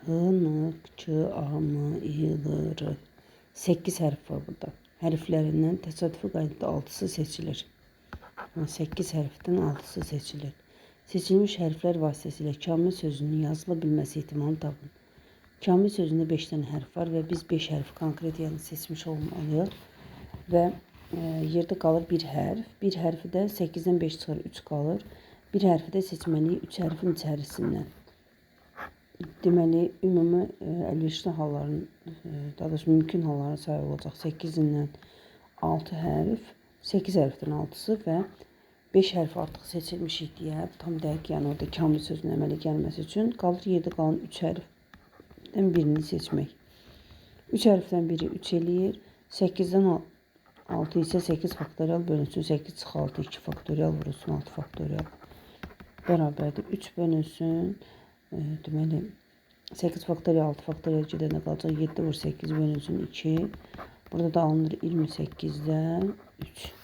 H, N, Ç, A, M, İ, L, R. 8 hərf var burada. Hərflərindən təsadüfi qaydada 6'sı seçilir. 8 hərfdən 6'sı seçilir. Seçilmiş hərflər vasitəsilə kamil sözünün yazıla bilməsi ihtimalını tapın. Kamil sözündə 5 dənə hərf var və biz 5 hərfi konkret seçmiş olmalıyıq. Və yerdə qalır bir hərf. Bir hərfi də 8-dən 5 çıxır, 3 qalır. Bir hərfi də seçməliyik 3 hərfin içərisindən. Deməli, ümumi əlverişli halların, daha doğrusu mümkün halların sayı olacaq 8-dən 6 hərf, 8 hərfdən 6'sı və 5 hərf artıq seçilmişik deyə tam dəqiq, yəni orada kamil sözün əmələ gəlməsi üçün qalır yerdə qalan 3 hərfdən birini seçmək. 3 hərfdən biri 3 eləyir. 8-dən 6 isə 8 faktorial bölünsün 8 çıx 6, 2 faktorial vurulsun 6 faktorial bərabərdir 3 bölünsün. Deməli 8 faktorial 6 faktorial gedəndə qalacaq 7 vur 8 bölünsün 2. Burada da alınır 28'dən 3.